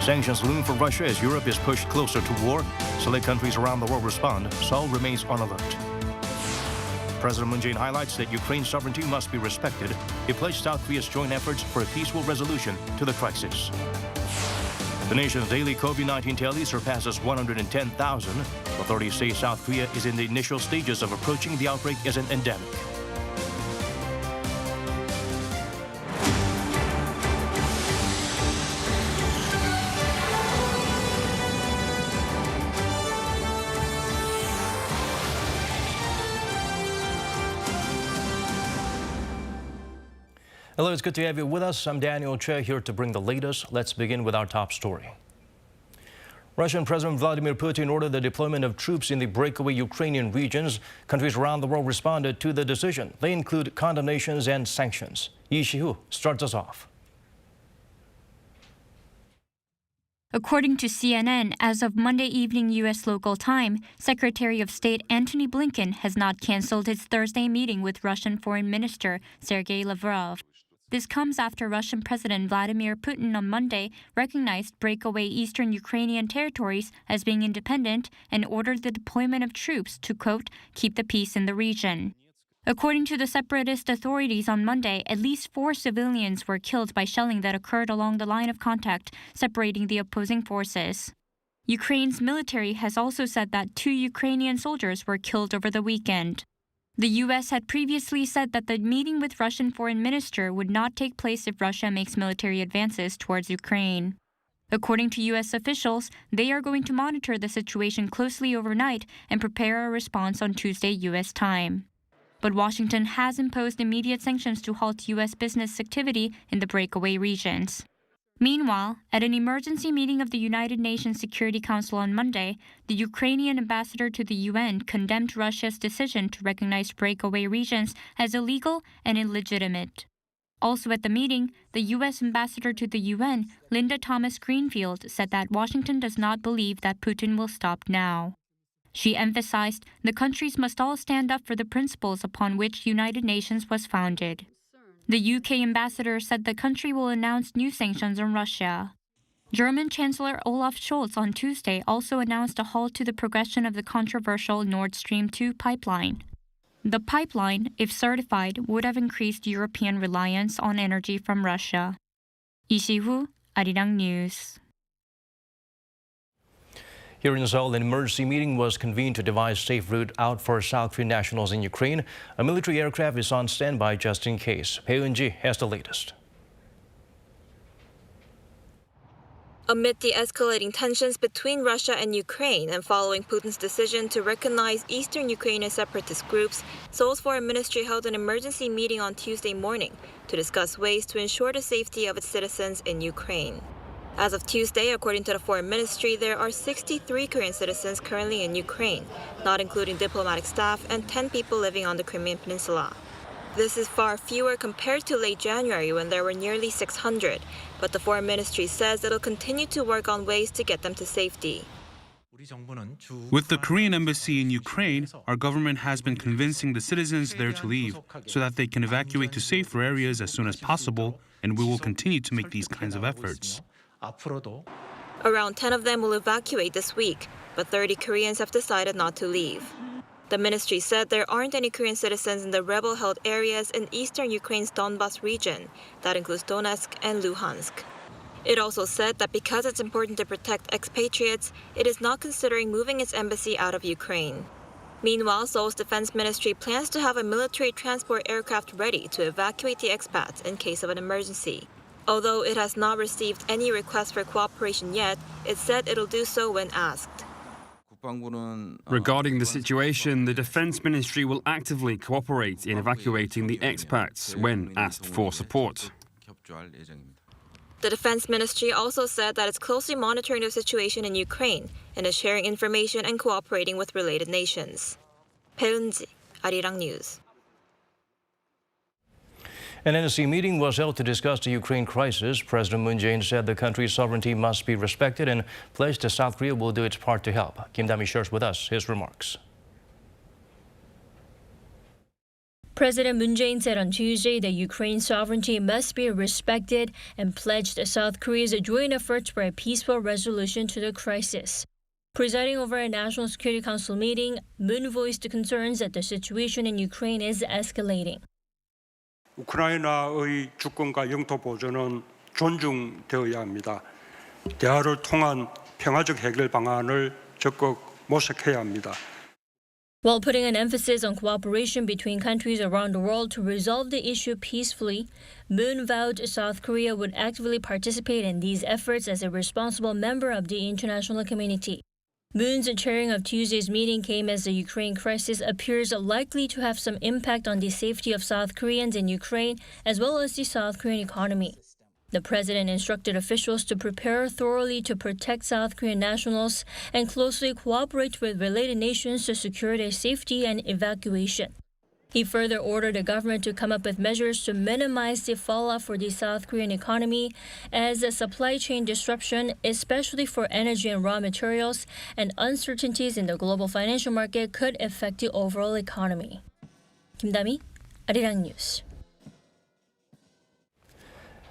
Sanctions loom for Russia as Europe is pushed closer to war. Select countries around the world respond. Seoul remains on alert. President Moon Jae-in highlights that Ukraine's sovereignty must be respected. He pledged South Korea's joint efforts for a peaceful resolution to the crisis. The nation's daily COVID-19 tally surpasses 110,000. Authorities say South Korea is in the initial stages of approaching the outbreak as an endemic. Hello, it's good to have you with us. I'm Daniel Che here to bring the latest. Let's begin with our top story. Russian President Vladimir Putin ordered the deployment of troops in the breakaway Ukrainian regions. Countries around the world responded to the decision. They include condemnations and sanctions. Lee Jae-myung starts us off. According to CNN, as of Monday evening U.S. local time, Secretary of State Antony Blinken has not canceled his Thursday meeting with Russian Foreign Minister Sergei Lavrov. This comes after Russian President Vladimir Putin on Monday recognized breakaway eastern Ukrainian territories as being independent and ordered the deployment of troops to, quote, keep the peace in the region. According to the separatist authorities on Monday, at least 4 civilians were killed by shelling that occurred along the line of contact separating the opposing forces. Ukraine's military has also said that 2 Ukrainian soldiers were killed over the weekend. The U.S. had previously said that the meeting with Russian Foreign Minister would not take place if Russia makes military advances towards Ukraine. According to U.S. officials, they are going to monitor the situation closely overnight and prepare a response on Tuesday U.S. time. But Washington has imposed immediate sanctions to halt U.S. business activity in the breakaway regions. Meanwhile, at an emergency meeting of the United Nations Security Council on Monday, the Ukrainian ambassador to the UN condemned Russia's decision to recognize breakaway regions as illegal and illegitimate. Also at the meeting, the U.S. ambassador to the UN, Linda Thomas-Greenfield, said that Washington does not believe that Putin will stop now. She emphasized the countries must all stand up for the principles upon which United Nations was founded. The UK ambassador said the country will announce new sanctions on Russia. German Chancellor Olaf Scholz on Tuesday also announced a halt to the progression of the controversial Nord Stream 2 pipeline. The pipeline, if certified, would have increased European reliance on energy from Russia. Lee Jae-myung, Arirang News. Here in Seoul, an emergency meeting was convened to devise safe route out for South Korean nationals in Ukraine. A military aircraft is on standby just in case. Pyeongchang has the latest. Amid the escalating tensions between Russia and Ukraine and following Putin's decision to recognize eastern Ukrainian separatist groups, Seoul's foreign ministry held an emergency meeting on Tuesday morning to discuss ways to ensure the safety of its citizens in Ukraine. As of Tuesday, according to the Foreign Ministry, there are 63 Korean citizens currently in Ukraine, not including diplomatic staff, and 10 people living on the Crimean Peninsula. This is far fewer compared to late January when there were nearly 600, but the Foreign Ministry says it'll continue to work on ways to get them to safety. With the Korean embassy in Ukraine, our government has been convincing the citizens there to leave so that they can evacuate to safer areas as soon as possible, and we will continue to make these kinds of efforts. Around 10 of them will evacuate this week, but 30 Koreans have decided not to leave. The ministry said there aren't any Korean citizens in the rebel-held areas in eastern Ukraine's Donbas region. That includes Donetsk and Luhansk. It also said that because it's important to protect expatriates, it is not considering moving its embassy out of Ukraine. Meanwhile, Seoul's defense ministry plans to have a military transport aircraft ready to evacuate the expats in case of an emergency. Although it has not received any requests for cooperation yet, it said it'll do so when asked. Regarding the situation, the Defense Ministry will actively cooperate in evacuating the expats when asked for support. The Defense Ministry also said that it's closely monitoring the situation in Ukraine and is sharing information and cooperating with related nations. Pyeongchang, Arirang News. An NSC meeting was held to discuss the Ukraine crisis. President Moon Jae-in said the country's sovereignty must be respected and pledged that South Korea will do its part to help. Kim Da-mi shares with us his remarks. President Moon Jae-in said on Tuesday that Ukraine's sovereignty must be respected and pledged South Korea's joint efforts for a peaceful resolution to the crisis. Presiding over a National Security Council meeting, Moon voiced concerns that the situation in Ukraine is escalating. 우크라이나의 주권과 영토 보존은 존중되어야 합니다. 대화를 통한 평화적 해결 방안을 적극 모색해야 합니다. While putting an emphasis on cooperation between countries around the world to resolve the issue peacefully, Moon vowed South Korea would actively participate in these efforts as a responsible member of the international community. Moon's chairing of Tuesday's meeting came as the Ukraine crisis appears likely to have some impact on the safety of South Koreans in Ukraine as well as the South Korean economy. The president instructed officials to prepare thoroughly to protect South Korean nationals and closely cooperate with related nations to secure their safety and evacuation. He further ordered the government to come up with measures to minimize the fallout for the South Korean economy as a supply chain disruption, especially for energy and raw materials, and uncertainties in the global financial market could affect the overall economy. 김다미, Arirang News.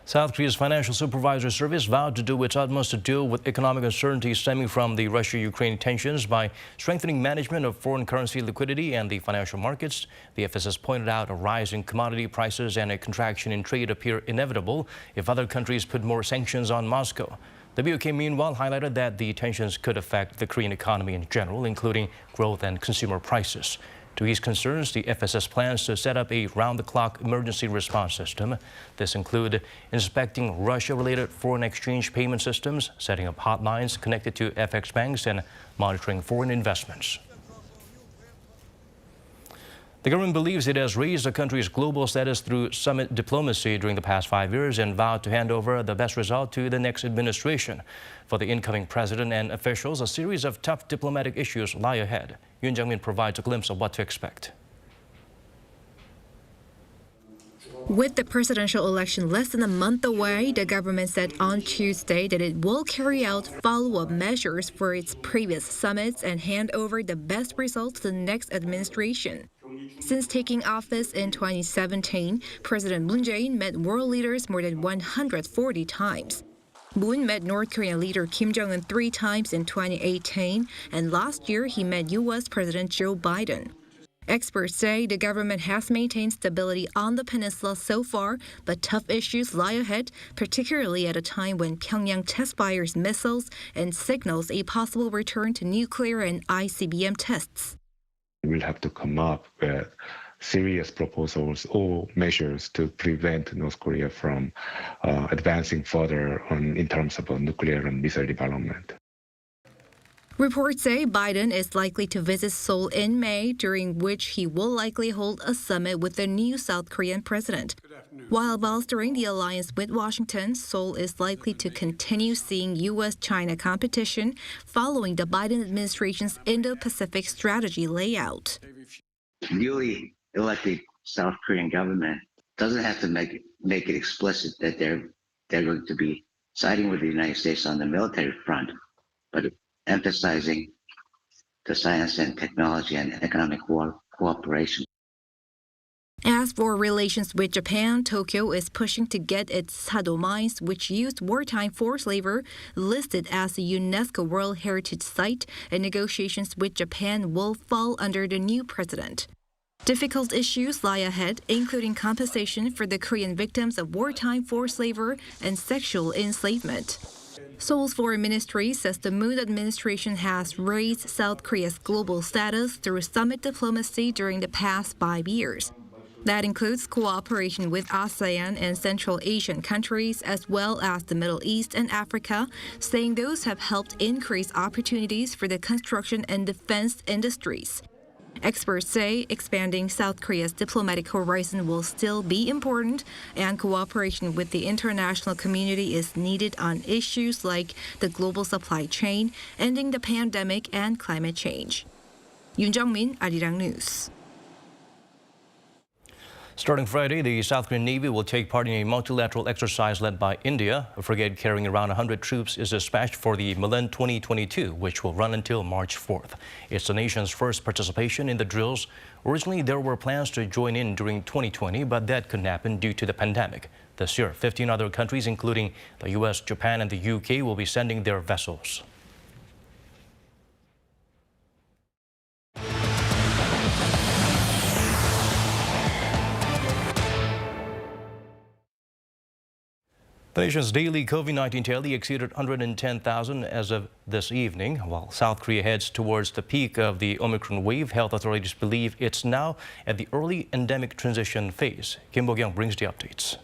South Korea's Financial Supervisor Service vowed to do its utmost to deal with economic uncertainty stemming from the Russia-Ukraine tensions by strengthening management of foreign currency liquidity and the financial markets. The FSS pointed out a rise in commodity prices and a contraction in trade appear inevitable if other countries put more sanctions on Moscow. The BOK meanwhile highlighted that the tensions could affect the Korean economy in general, including growth and consumer prices. To ease concerns, the FSS plans to set up a round-the-clock emergency response system. This includes inspecting Russia-related foreign exchange payment systems, setting up hotlines connected to FX banks, and monitoring foreign investments. The government believes it has raised the country's global status through summit diplomacy during the past 5 years and vowed to hand over the best result to the next administration. For the incoming president and officials, a series of tough diplomatic issues lie ahead. Yoon Suk-yeol provides a glimpse of what to expect. With the presidential election less than a month away, the government said on Tuesday that it will carry out follow-up measures for its previous summits and hand over the best results to the next administration. Since taking office in 2017, President Moon Jae-in met world leaders more than 140 times. Moon met North Korean leader Kim Jong-un 3 times in 2018, and last year he met U.S. President Joe Biden. Experts say the government has maintained stability on the peninsula so far, but tough issues lie ahead, particularly at a time when Pyongyang test-fires missiles and signals a possible return to nuclear and ICBM tests. We'll have to come up with serious proposals or measures to prevent North Korea from advancing further in terms of nuclear and missile development. Reports say Biden is likely to visit Seoul in May, during which he will likely hold a summit with the new South Korean president. While bolstering the alliance with Washington, Seoul is likely to continue seeing U.S.-China competition following the Biden administration's Indo-Pacific strategy layout. Newly elected South Korean government doesn't have to make it explicit that they're going to be siding with the United States on the military front, but emphasizing the science and technology and economic cooperation. As for relations with Japan, Tokyo is pushing to get its Sado mines, which used wartime forced labor, listed as a UNESCO World Heritage Site, and negotiations with Japan will fall under the new president. Difficult issues lie ahead, including compensation for the Korean victims of wartime forced labor and sexual enslavement. Seoul's foreign ministry says the Moon administration has raised South Korea's global status through summit diplomacy during the past 5 years. That includes cooperation with ASEAN and Central Asian countries, as well as the Middle East and Africa, saying those have helped increase opportunities for the construction and defense industries. Experts say expanding South Korea's diplomatic horizon will still be important, and cooperation with the international community is needed on issues like the global supply chain, ending the pandemic, and climate change. Yoon Jung-min, Arirang News. Starting Friday, the South Korean Navy will take part in a multilateral exercise led by India. A frigate carrying around 100 troops is dispatched for the Milan 2022, which will run until March 4th. It's the nation's first participation in the drills. Originally, there were plans to join in during 2020, but that couldn't happen due to the pandemic. This year, 15 other countries, including the U.S., Japan, and the U.K., will be sending their vessels. The nation's daily COVID-19 tally exceeded 110,000 as of this evening. While South Korea heads towards the peak of the Omicron wave, health authorities believe it's now at the early endemic transition phase. Kim Bo-kyung brings the updates.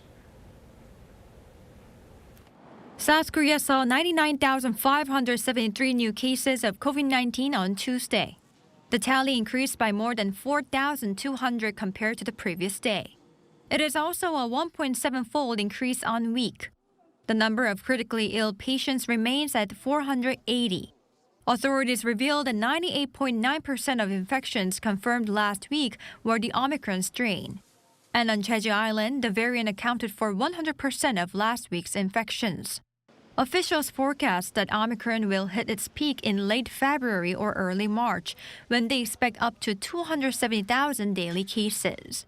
South Korea saw 99,573 new cases of COVID-19 on Tuesday. The tally increased by more than 4,200 compared to the previous day. It is also a 1.7-fold increase on week. The number of critically ill patients remains at 480. Authorities revealed that 98.9% of infections confirmed last week were the Omicron strain. And on Jeju Island, the variant accounted for 100% of last week's infections. Officials forecast that Omicron will hit its peak in late February or early March, when they expect up to 270,000 daily cases.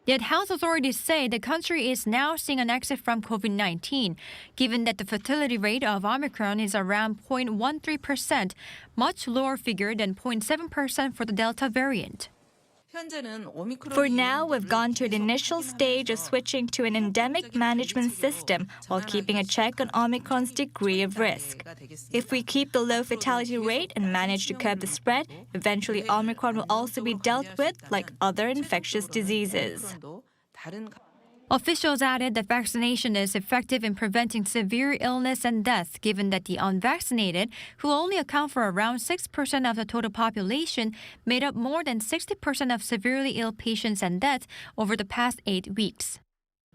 Yet health authorities say the country is now seeing an exit from COVID-19, given that the fertility rate of Omicron is around 0.13%, much lower figure than 0.7% for the Delta variant. For now, we've gone to the initial stage of switching to an endemic management system while keeping a check on Omicron's degree of risk. If we keep the low fatality rate and manage to curb the spread, eventually Omicron will also be dealt with like other infectious diseases. Officials added that vaccination is effective in preventing severe illness and death, given that the unvaccinated, who only account for around 6% of the total population, made up more than 60% of severely ill patients and deaths over the past 8 weeks.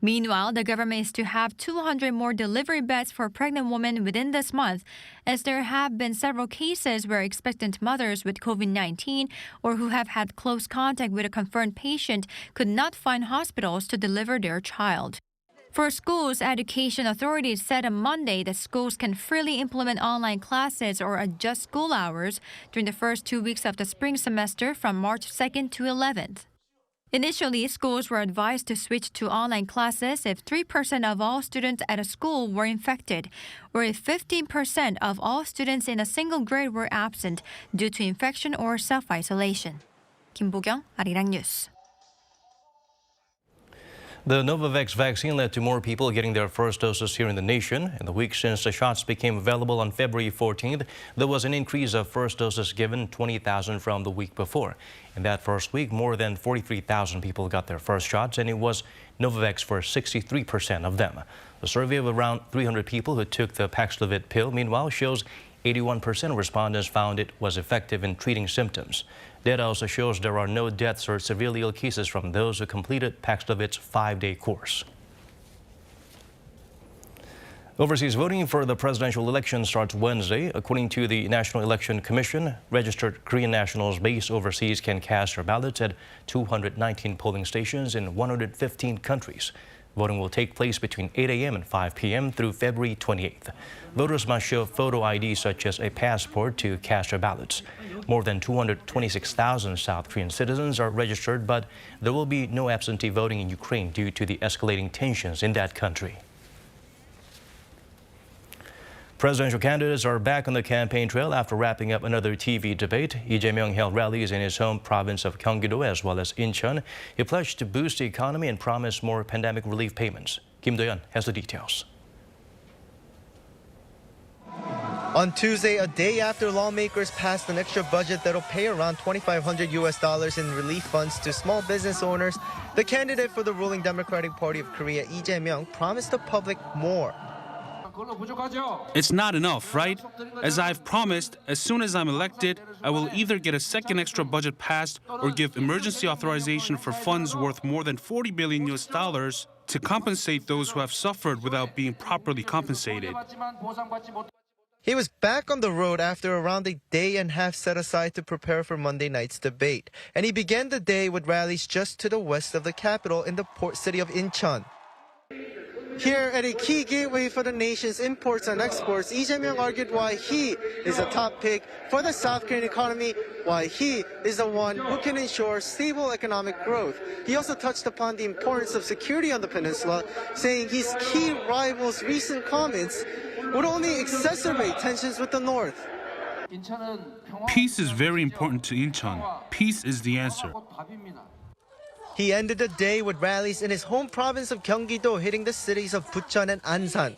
Meanwhile, the government is to have 200 more delivery beds for pregnant women within this month, as there have been several cases where expectant mothers with COVID-19 or who have had close contact with a confirmed patient could not find hospitals to deliver their child. For schools, education authorities said on Monday that schools can freely implement online classes or adjust school hours during the first 2 weeks of the spring semester from March 2nd to 11th. Initially, schools were advised to switch to online classes if 3% of all students at a school were infected, or if 15% of all students in a single grade were absent due to infection or self-isolation. Kim Bo-kyung, Arirang News. The Novavax vaccine led to more people getting their first doses here in the nation. In the week since the shots became available on February 14th, there was an increase of first doses given, 20,000 from the week before. In that first week, more than 43,000 people got their first shots, and it was Novavax for 63% of them. A survey of around 300 people who took the Paxlovid pill, meanwhile, shows 81% of respondents found it was effective in treating symptoms. Data also shows there are no deaths or severely ill cases from those who completed Paxlovid's 5-day course. Overseas voting for the presidential election starts Wednesday. According to the National Election Commission, registered Korean nationals based overseas can cast their ballots at 219 polling stations in 115 countries. Voting will take place between 8 a.m. and 5 p.m. through February 28th. Voters must show photo ID such as a passport to cast their ballots. More than 226,000 South Korean citizens are registered, but there will be no absentee voting in Ukraine due to the escalating tensions in that country. Presidential candidates are back on the campaign trail after wrapping up another TV debate. Lee Jae-myung held rallies in his home province of Gyeonggi-do as well as Incheon. He pledged to boost the economy and promised more pandemic relief payments. Kim Do-yeon has the details. On Tuesday, a day after lawmakers passed an extra budget that'll pay around $2,500 in relief funds to small business owners, the candidate for the ruling Democratic Party of Korea, Lee Jae-myung, promised the public more. It's not enough, right? As I've promised, as soon as I'm elected, I will either get a second extra budget passed or give emergency authorization for funds worth more than $40 billion to compensate those who have suffered without being properly compensated. He was back on the road after around a day and a half set aside to prepare for Monday night's debate. And he began the day with rallies just to the west of the capital in the port city of Incheon. Here at a key gateway for the nation's imports and exports, Lee Jae-myung argued why he is a top pick for the South Korean economy, why he is the one who can ensure stable economic growth. He also touched upon the importance of security on the peninsula, saying his key rival's recent comments would only exacerbate tensions with the north. Peace is very important to Incheon. Peace is the answer. He ended the day with rallies in his home province of Gyeonggi-do, hitting the cities of Bucheon and Ansan.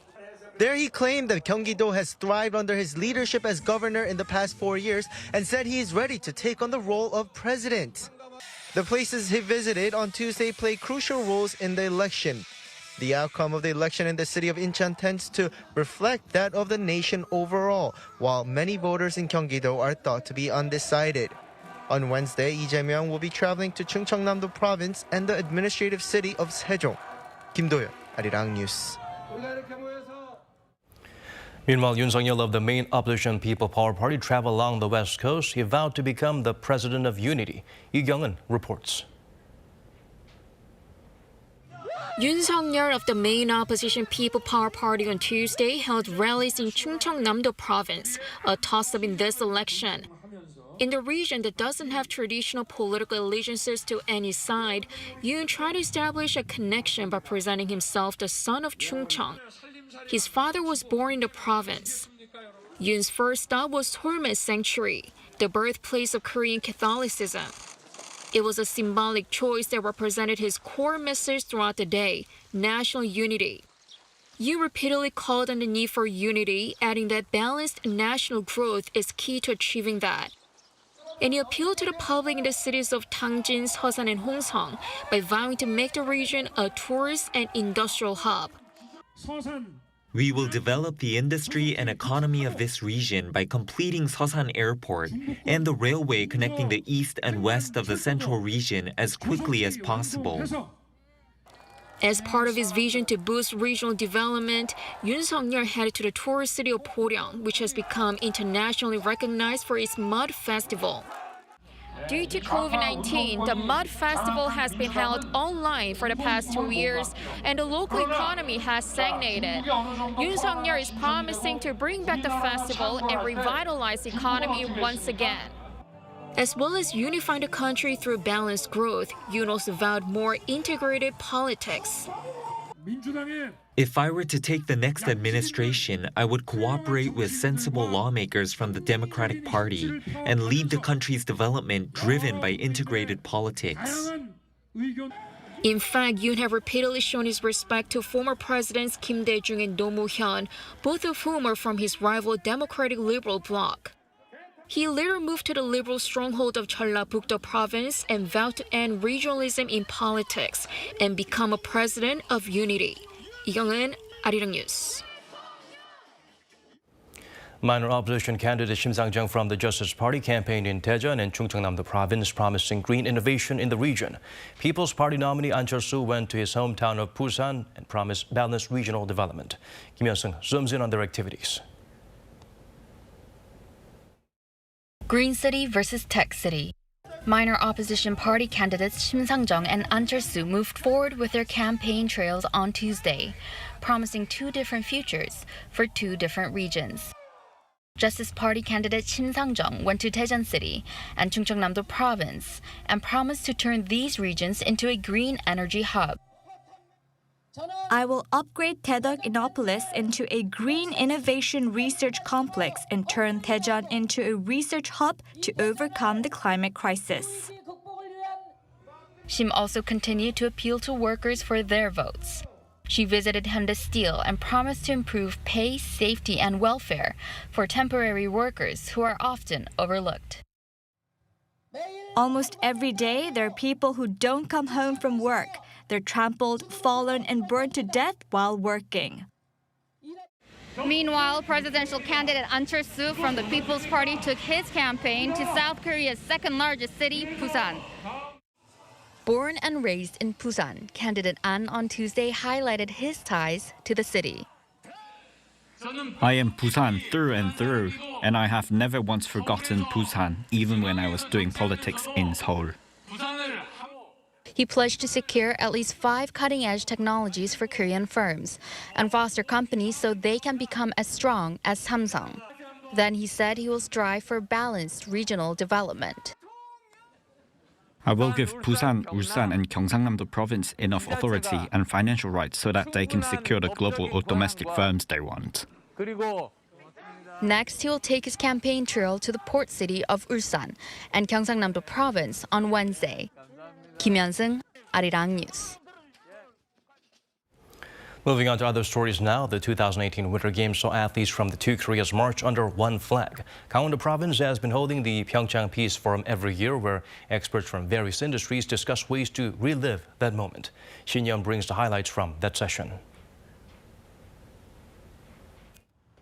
There he claimed that Gyeonggi-do has thrived under his leadership as governor in the past 4 years and said he is ready to take on the role of president. The places he visited on Tuesday play crucial roles in the election. The outcome of the election in the city of Incheon tends to reflect that of the nation overall, while many voters in Gyeonggi-do are thought to be undecided. On Wednesday, Lee Jae-myung will be traveling to Chungcheong province and the administrative city of Sejong. Kim Do-yeon, Arirang News. Meanwhile, Yoon Suk-yeol of the main opposition People Power Party traveled along the West Coast. He vowed to become the president of unity. Lee Kyung-eun reports. Yoon Suk-yeol of the main opposition People Power Party on Tuesday held rallies in Chungcheong province, a toss-up in this election. In the region that doesn't have traditional political allegiances to any side, Yoon tried to establish a connection by presenting himself the son of Chungcheong. His father was born in the province. Yoon's first stop was Seoul Sanctuary, the birthplace of Korean Catholicism. It was a symbolic choice that represented his core message throughout the day, national unity. Yoon repeatedly called on the need for unity, adding that balanced national growth is key to achieving that. And he appealed to the public in the cities of Tangjin, Seosan, and Hongseong by vowing to make the region a tourist and industrial hub. We will develop the industry and economy of this region by completing Seosan Airport and the railway connecting the east and west of the central region as quickly as possible. As part of his vision to boost regional development, Yoon Suk-yeol headed to the tourist city of Pyeongchang, which has become internationally recognized for its mud festival. Due to COVID-19, the Mud Festival has been held online for the past 2 years, and the local economy has stagnated. Yoon Suk-yeol is promising to bring back the festival and revitalize the economy once again. As well as unifying the country through balanced growth, Yoon also vowed more integrated politics. If I were to take the next administration, I would cooperate with sensible lawmakers from the Democratic Party and lead the country's development driven by integrated politics. In fact, Yoon had repeatedly shown his respect to former presidents Kim Dae-jung and Roh Moo-hyun, both of whom are from his rival Democratic Liberal bloc. He later moved to the liberal stronghold of Jeollabuk-do province and vowed to end regionalism in politics and become a president of unity. Lee Kyung-eun, Arirang News. Minor opposition candidate Shim Sang-jung from the Justice Party campaigned in Daejeon and Chungcheong province, promising green innovation in the region. People's Party nominee An Cheol-soo went to his hometown of Busan and promised balanced regional development. Kim Hyun-sung zooms in on their activities. Green City versus Tech City. Minor opposition party candidates Shim Sang-jung and An Cheol-soo moved forward with their campaign trails on Tuesday, promising two different futures for two different regions. Justice Party candidate Shim Sang-jung went to Daejeon City and Chungcheong province and promised to turn these regions into a green energy hub. I will upgrade Daedok Innopolis into a green innovation research complex and turn Daejeon into a research hub to overcome the climate crisis. Shim also continued to appeal to workers for their votes. She visited Hyundai Steel and promised to improve pay, safety, and welfare for temporary workers who are often overlooked. Almost every day, there are people who don't come home from work. They're trampled, fallen, and burned to death while working. Meanwhile, presidential candidate An Cheol-soo from the People's Party took his campaign to South Korea's second-largest city, Busan. Born and raised in Busan, candidate An on Tuesday highlighted his ties to the city. I am Busan through and through, and I have never once forgotten Busan, even when I was doing politics in Seoul. He pledged to secure at least 5 cutting-edge technologies for Korean firms and foster companies so they can become as strong as Samsung. Then he said he will strive for balanced regional development. I will give Busan, Ulsan, and Gyeongsangnam-do province enough authority and financial rights so that they can secure the global or domestic firms they want. Next, he will take his campaign trail to the port city of Ulsan and Gyeongsangnam-do province on Wednesday. Kim Hyun-sung, Arirang News. Moving on to other stories now, the 2018 Winter Games saw athletes from the two Koreas march under one flag. Gangwon-do Province has been holding the Pyeongchang Peace Forum every year, where experts from various industries discuss ways to relive that moment. Shin Yeon brings the highlights from that session.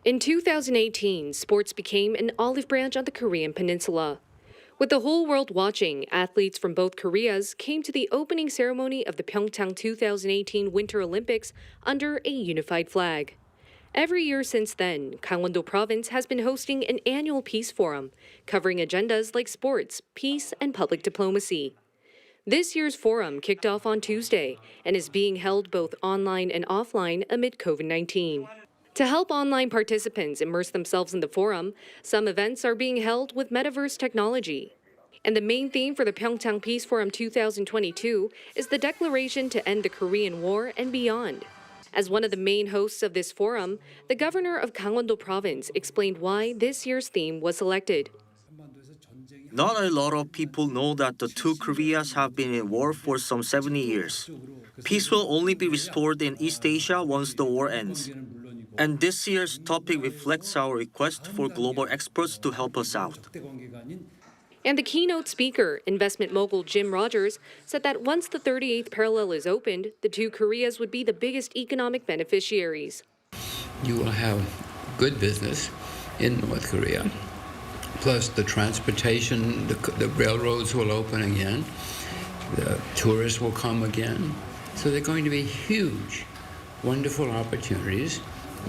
In 2018, sports became an olive branch on the Korean peninsula. With the whole world watching, athletes from both Koreas came to the opening ceremony of the Pyeongchang 2018 Winter Olympics under a unified flag. Every year since then, Gangwon-do Province has been hosting an annual peace forum, covering agendas like sports, peace, and public diplomacy. This year's forum kicked off on Tuesday and is being held both online and offline amid COVID-19. To help online participants immerse themselves in the forum, some events are being held with metaverse technology. And the main theme for the Pyeongchang Peace Forum 2022 is the declaration to end the Korean War and beyond. As one of the main hosts of this forum, the governor of Gangwon-do Province explained why this year's theme was selected. Not a lot of people know that the two Koreas have been in war for some 70 years. Peace will only be restored in East Asia once the war ends. And this year's topic reflects our request for global experts to help us out. And the keynote speaker, investment mogul Jim Rogers, said that once the 38th parallel is opened, the two Koreas would be the biggest economic beneficiaries. You will have good business in North Korea. Plus the transportation, the railroads will open again. The tourists will come again. So they're going to be huge, wonderful opportunities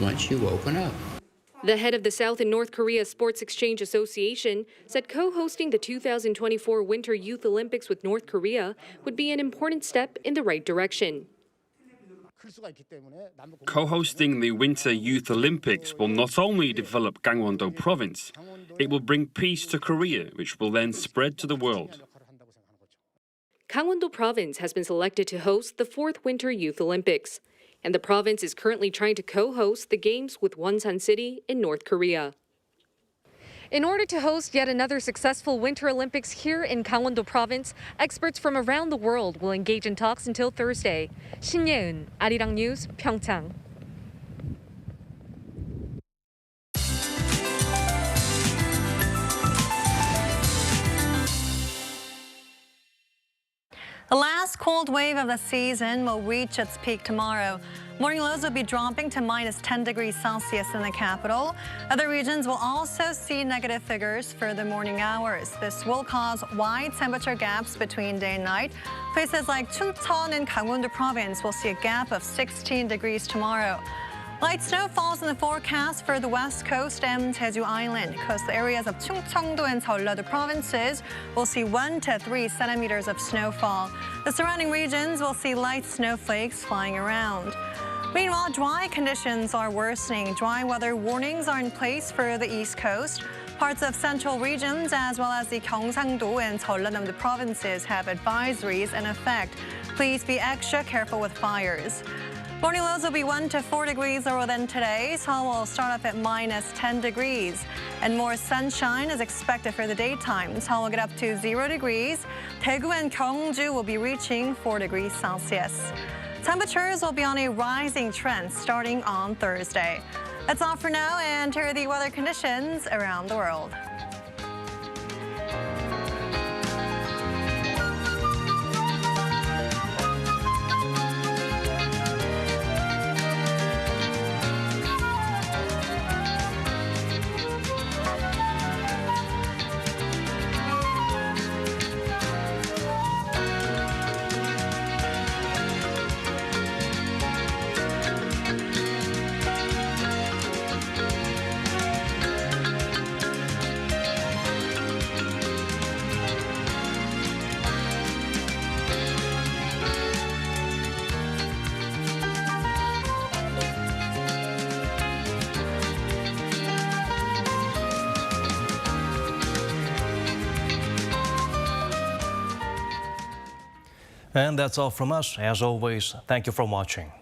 once you open up. The head of the South and North Korea Sports Exchange Association said co-hosting the 2024 Winter Youth Olympics with North Korea would be an important step in the right direction. Co-hosting the Winter Youth Olympics will not only develop Gangwon-do Province, it will bring peace to Korea, which will then spread to the world. Gangwon-do Province has been selected to host the 4th Winter Youth Olympics, and the province is currently trying to co-host the Games with Wonsan City in North Korea. In order to host yet another successful Winter Olympics here in Gangwon-do Province, experts from around the world will engage in talks until Thursday. Shin Yeon, Arirang News, Pyeongchang. The last cold wave of the season will reach its peak tomorrow. Morning lows will be dropping to -10 degrees Celsius in the capital. Other regions will also see negative figures for the morning hours. This will cause wide temperature gaps between day and night. Places like Chungcheong and Gangwon-do Province will see a gap of 16 degrees tomorrow. Light snow falls in the forecast for the west coast and Jeju Island. Coastal areas of Chungcheong-do and Jeollado provinces will see 1 to 3 centimeters of snowfall. The surrounding regions will see light snowflakes flying around. Meanwhile, dry conditions are worsening. Dry weather warnings are in place for the east coast. Parts of central regions as well as the Gyeongsang-do and Jeollado provinces have advisories in effect. Please be extra careful with fires. Morning lows will be 1 to 4 degrees lower than today. Seoul will start off at -10 degrees. And more sunshine is expected for the daytime. Seoul will get up to 0 degrees. Daegu and Gyeongju will be reaching 4 degrees Celsius. Temperatures will be on a rising trend starting on Thursday. That's all for now, and here are the weather conditions around the world. And that's all from us. As always, thank you for watching.